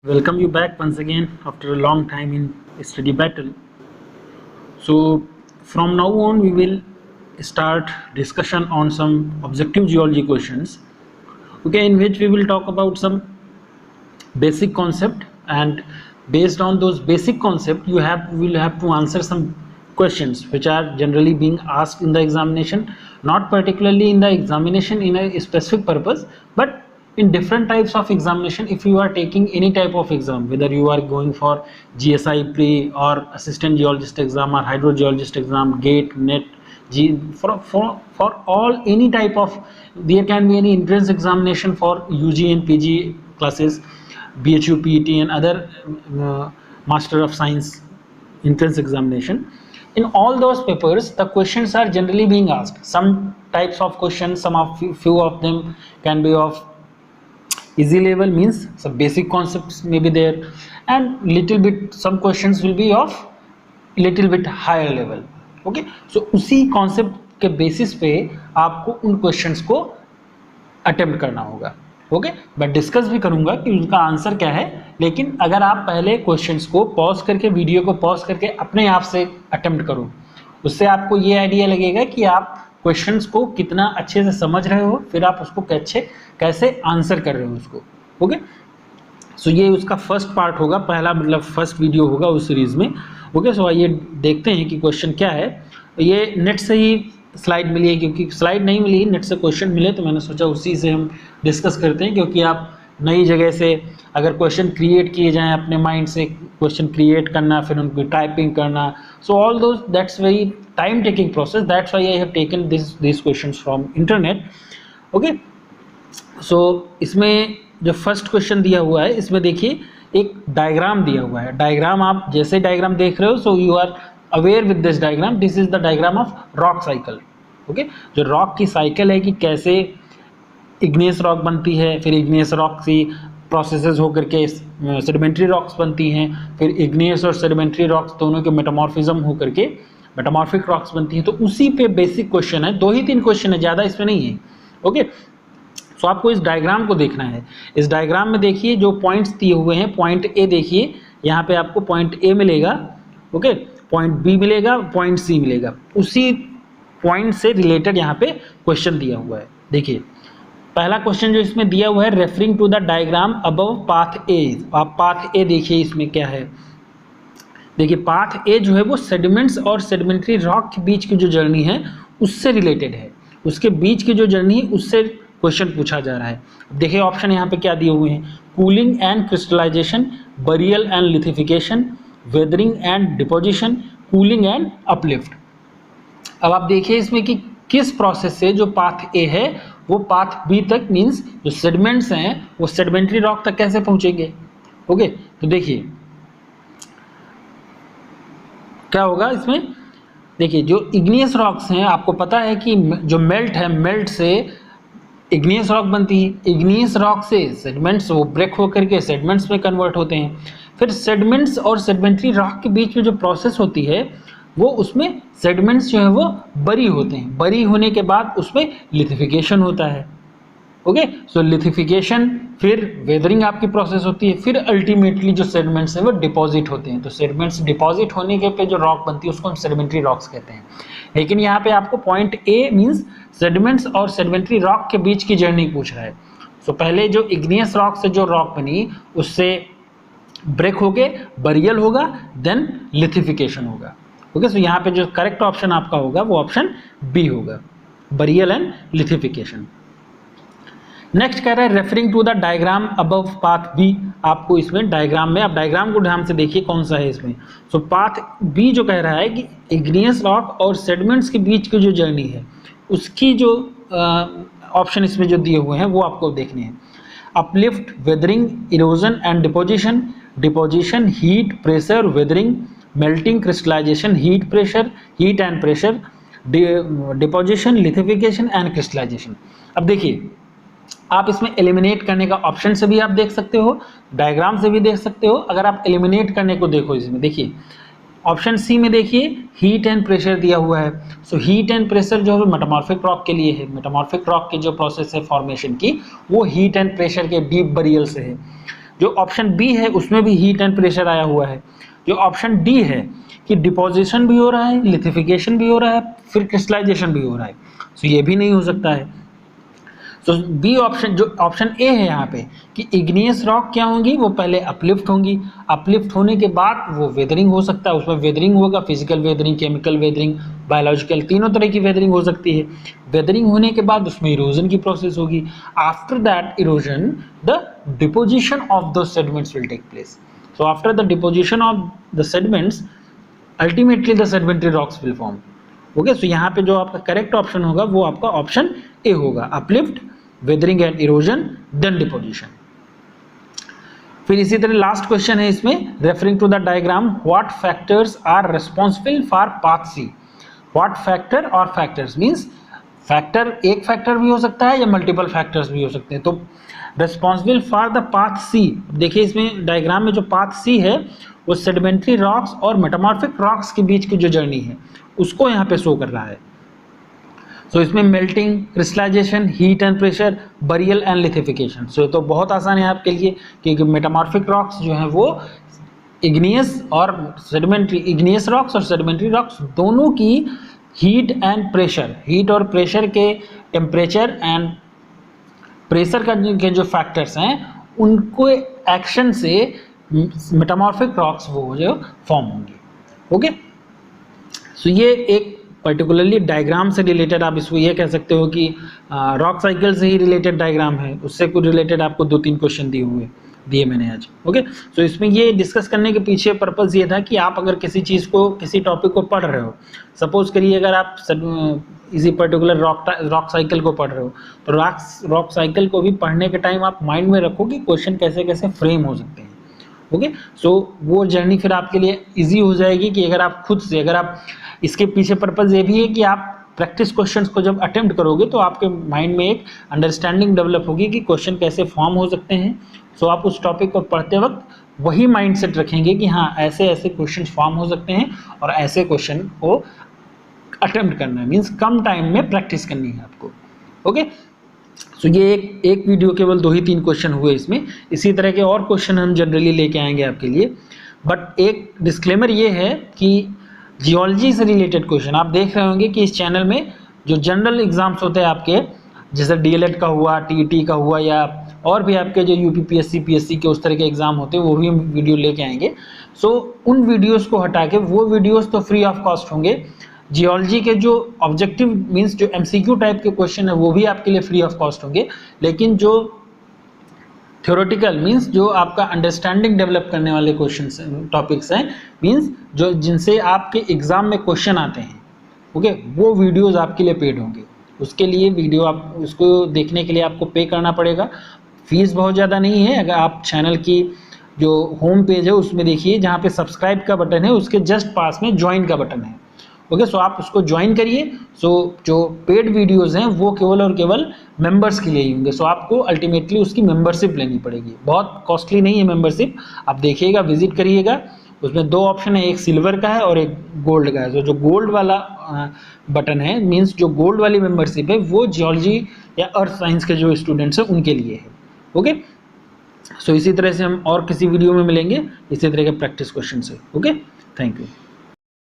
Welcome you back once again after a long time in study battle. So from now on we will start discussion on some objective geology questions, okay, in which we will talk about some basic concept, and based on those basic concept will have to answer some questions which are generally being asked in the examination, not particularly in the examination in a specific purpose, but in different types of examination. If you are taking any type of exam, whether you are going for GSI pre or assistant geologist exam or hydrogeologist exam, GATE, NET, for all any type of, there can be any entrance examination for UG and PG classes, BHU, PET and other Master of Science entrance examination. In all those papers the questions are generally being asked. Some types of questions, few of them can be of easy level, means some basic concepts may be there, and little bit some questions will be of little bit higher level. Okay, so उसी concept के basis पे आपको उन questions को attempt करना होगा. Okay, मैं discuss भी करूंगा कि उनका आंसर क्या है, लेकिन अगर आप पहले क्वेश्चंस को पॉज करके, वीडियो को पॉज करके अपने आप से अटेम्प्ट करो, उससे आपको ये आइडिया लगेगा कि आप क्वेश्चंस को कितना अच्छे से समझ रहे हो, फिर आप उसको कैसे आंसर कर रहे हो उसको. ओके, सो ये उसका फर्स्ट पार्ट होगा, पहला मतलब फर्स्ट वीडियो होगा उस सीरीज़ में. ओके, सो आइए देखते हैं कि क्वेश्चन क्या है. ये नेट से ही स्लाइड मिली है, क्योंकि स्लाइड नहीं मिली, नेट से क्वेश्चन मिले, तो मैंने सोचा उसी से हम डिस्कस करते हैं. क्योंकि आप नई जगह से अगर क्वेश्चन क्रिएट किए जाएं, अपने माइंड से क्वेश्चन क्रिएट करना, फिर उनको टाइपिंग करना, so all those that's very time taking process. That's why I have taken this questions from internet. Okay, so इसमें जो फर्स्ट क्वेश्चन दिया हुआ है, इसमें देखिए एक डायग्राम दिया हुआ है. डायग्राम आप जैसे डायग्राम देख रहे हो, so you are aware with this diagram. This is the diagram of rock cycle. Okay, जो रॉक की साइकिल है कि कैसे इग्नियस रॉक बनती है, फिर इग्नियस रॉक की प्रोसेसेस होकर के सेडिमेंट्री रॉक्स बनती हैं, फिर इग्नियस और सेडिमेंट्री रॉक्स दोनों के मेटामॉर्फिज्म होकर के मेटामॉर्फिक रॉक्स बनती हैं. तो उसी पे बेसिक क्वेश्चन है, 2 ही 3 क्वेश्चन है, ज़्यादा इसमें नहीं है. ओके, सो आपको इस डायग्राम को देखना है. इस डायग्राम में देखिए जो पॉइंट्स दिए हुए हैं, पॉइंट ए देखिए, यहाँ पे आपको पॉइंट ए मिलेगा. ओके, पॉइंट बी मिलेगा, पॉइंट सी मिलेगा. उसी पॉइंट से रिलेटेड यहाँ पे क्वेश्चन दिया हुआ है. देखिए पहला क्वेश्चन जो इसमें दिया हुआ है, referring to the diagram above path A. आप पाथ ए देखिए इसमें क्या है. देखिए पाथ ए जो है वो सेडिमेंट्स और सेडिमेंट्री रॉक के बीच की जो जर्नी है उससे रिलेटेड है. उसके बीच की जो जर्नी है उससे क्वेश्चन पूछा जा रहा है. देखिए ऑप्शन यहाँ पे क्या दिए हुए हैं, cooling and crystallisation, burial and lithification, weathering and deposition, cooling and uplift. अब आप देखिए इसमें कि किस प्रोसेस से जो पाथ ए है वो पाथ बी तक, मीन्स जो सेडिमेंट्स हैं वो सेडिमेंट्री रॉक तक कैसे पहुंचेंगे. ओके, तो देखिए क्या होगा इसमें. देखिए जो इग्नियस रॉक्स हैं, आपको पता है कि जो मेल्ट है, मेल्ट से इग्नियस रॉक बनती है. इग्नियस रॉक से सेडिमेंट्स वो ब्रेक होकर के सेडिमेंट्स में कन्वर्ट होते हैं. फिर सेडिमेंट्स और सेडिमेंट्री रॉक के बीच में जो प्रोसेस होती है वो, उसमें सेडिमेंट्स जो है वो बरी होते हैं. बरी होने के बाद उसमें लिथिफिकेशन होता है. ओके, सो लिथिफिकेशन, फिर वेदरिंग आपकी प्रोसेस होती है, फिर अल्टीमेटली जो सेडिमेंट्स हैं वो डिपॉजिट होते हैं. तो सेडिमेंट्स डिपॉजिट होने के पे जो रॉक बनती है उसको हम सेडिमेंट्री रॉक्स कहते हैं. लेकिन यहाँ पे आपको पॉइंट ए मीन्स सेडिमेंट्स और सेडिमेंट्री रॉक के बीच की जर्नी पूछ रहा है. सो पहले जो इग्नियस रॉक से जो रॉक बनी उससे ब्रेक हो के बरियल होगा, देन लिथिफिकेशन होगा. ओके, सो यहाँ पे जो करेक्ट ऑप्शन आपका होगा वो ऑप्शन बी होगा, बरियल एंड लिथिफिकेशन. नेक्स्ट कह रहा है referring to the diagram above path B. आपको इसमें डायग्राम में, आप डायग्राम को ध्यान से देखिए कौन सा है इसमें. सो पाथ बी जो कह रहा है कि इग्नियस रॉक और सेडिमेंट्स के बीच की जो जर्नी है उसकी जो ऑप्शन इसमें जो दिए हुए हैं वो आपको देखने हैं. Uplift, weathering, erosion and deposition. Deposition, heat, pressure, weathering, melting, crystallisation, heat pressure, heat and pressure, deposition, lithification and crystallisation. अब देखिए आप इसमें एलिमिनेट करने का ऑप्शन से भी आप देख सकते हो, डायग्राम से भी देख सकते हो. अगर आप एलिमिनेट करने को देखो इसमें, देखिए ऑप्शन सी में देखिए हीट एंड प्रेशर दिया हुआ है. सो हीट एंड प्रेशर जो है मेटामॉर्फिक रॉक के लिए है. मेटामॉर्फिक रॉक की जो प्रोसेस है फॉर्मेशन की वो हीट एंड प्रेशर के डीप बरियल से है. जो ऑप्शन बी है उसमें भी हीट एंड प्रेशर आया हुआ है। जो ऑप्शन डी है कि डिपोजिशन भी हो रहा है, लिथिफिकेशन भी हो रहा है, फिर क्रिस्टलाइजेशन भी हो रहा है, तो ये भी नहीं हो सकता है। तो बी ऑप्शन, जो ऑप्शन ए है यहाँ पे कि इग्नियस रॉक क्या होंगी, वो पहले अपलिफ्ट होंगी, अपलिफ्ट होने के बाद वो वेदरिंग हो सकता है, उसमें वेदरिंग होगा, physical weathering, chemical weathering, biological, तीनों तरह की वेदरिंग हो सकती है। वेदरिंग होने के बाद उसमें इरोजन की प्रोसेस होगी। After that erosion the deposition of the sediments will take place. So after the deposition of the sediments ultimately the sedimentary rocks will form. Okay, so यहाँ पे जो आपका करेक्ट ऑप्शन होगा वो आपका ऑप्शन ए होगा, uplift, weathering and erosion, then deposition. फिर इसी तरह लास्ट क्वेश्चन है इसमें, referring to the diagram, what factors are responsible for path C. What factor और फैक्टर्स मींस फैक्टर, एक फैक्टर भी हो सकता है या मल्टीपल फैक्टर्स भी हो सकते हैं। तो रिस्पॉन्सिबल फॉर द पाथ सी, देखिए इसमें डायग्राम में जो पाथ सी है वो सेडिमेंट्री रॉक्स और मेटामॉर्फिक रॉक्स के बीच की जो जर्नी है उसको यहाँ पे शो कर रहा है। सो इसमें melting, crystallisation, heat and pressure, burial and lithification. So तो बहुत आसान है आपके लिए क्योंकि मेटामॉर्फिक रॉक्स जो हैं वो इग्नियस और सेडिमेंट्री, इग्नियस रॉक्स और सेडिमेंट्री रॉक्स दोनों की हीट एंड प्रेशर, हीट और प्रेशर के टेम्परेचर एंड प्रेशर का के जो फैक्टर्स हैं उनको एक्शन से मेटामॉर्फिक रॉक्स वो जो फॉर्म होंगे। ओके, सो ये एक पर्टिकुलरली डायग्राम से रिलेटेड, आप इसको ये कह सकते हो कि रॉक साइकिल से ही रिलेटेड डायग्राम है, उससे कुछ रिलेटेड आपको 2-3 क्वेश्चन दिए मैंने आज। ओके, सो इसमें ये डिस्कस करने के पीछे पर्पस ये था कि आप अगर किसी चीज़ को, किसी टॉपिक को पढ़ रहे हो, सपोज करिए अगर आप इसी पर्टिकुलर रॉक साइकिल को पढ़ रहे हो तो रॉक साइकिल को भी पढ़ने के टाइम आप माइंड में रखो कि क्वेश्चन कैसे कैसे फ्रेम हो सकते हैं। ओके, सो वो जर्नी फिर आपके लिए ईजी हो जाएगी कि अगर आप खुद से, अगर आप इसके पीछे पर्पस ये भी है कि आप प्रैक्टिस क्वेश्चंस को जब अटेम्प्ट करोगे तो आपके माइंड में एक अंडरस्टैंडिंग डेवलप होगी कि क्वेश्चन कैसे फॉर्म हो सकते हैं। सो आप उस टॉपिक को पढ़ते वक्त वही माइंडसेट रखेंगे कि हाँ ऐसे ऐसे क्वेश्चन फॉर्म हो सकते हैं और ऐसे क्वेश्चन को अटेम्प्ट करना है, मीन्स कम टाइम में प्रैक्टिस करनी है आपको। ओके, सो ये एक वीडियो केवल 2 ही 3 क्वेश्चन हुए इसमें, इसी तरह के और क्वेश्चन हम जनरली लेके आएंगे आपके लिए। बट एक डिस्क्लेमर ये है कि जियोलॉजी से रिलेटेड क्वेश्चन आप देख रहे होंगे कि इस चैनल में जो जनरल एग्जाम्स होते हैं आपके, जैसे डीएलएड का हुआ, टीईटी का हुआ, या और भी आपके जो यूपीपीएससी पीएससी के उस तरह के एग्जाम होते हैं वो भी हम वीडियो लेके आएंगे। सो उन वीडियोस को हटा के वो वीडियोस तो फ्री ऑफ कॉस्ट होंगे। जियोलॉजी के जो ऑब्जेक्टिव मीन्स जो एमसीक्यू टाइप के क्वेश्चन है वो भी आपके लिए फ्री ऑफ कॉस्ट होंगे, लेकिन जो थ्योरेटिकल मीन्स जो आपका अंडरस्टैंडिंग डेवलप करने वाले क्वेश्चन टॉपिक्स हैं, मीन्स जो जिनसे आपके एग्जाम में क्वेश्चन आते हैं, ओके, वो वीडियोस आपके लिए पेड होंगे। उसके लिए वीडियो आप उसको देखने के लिए आपको पे करना पड़ेगा। फीस बहुत ज़्यादा नहीं है। अगर आप चैनल की जो होम पेज है उसमें देखिए, जहाँ पे सब्सक्राइब का बटन है उसके जस्ट पास में ज्वाइन का बटन है। ओके, सो आप उसको ज्वाइन करिए। सो जो पेड वीडियोस हैं वो केवल और केवल मेंबर्स के लिए ही होंगे। सो आपको अल्टीमेटली उसकी मेंबरशिप लेनी पड़ेगी, बहुत कॉस्टली नहीं है मेंबरशिप। आप देखिएगा, विजिट करिएगा, उसमें 2 ऑप्शन है, एक सिल्वर का है और एक गोल्ड का है। तो जो गोल्ड वाला बटन है, मीन्स जो गोल्ड वाली मेंबरशिप है वो जियोलॉजी या अर्थ साइंस के जो स्टूडेंट्स हैं उनके लिए है। ओके, सो इसी तरह से हम और किसी वीडियो में मिलेंगे इसी तरह के प्रैक्टिस क्वेश्चन से। Okay, thank you.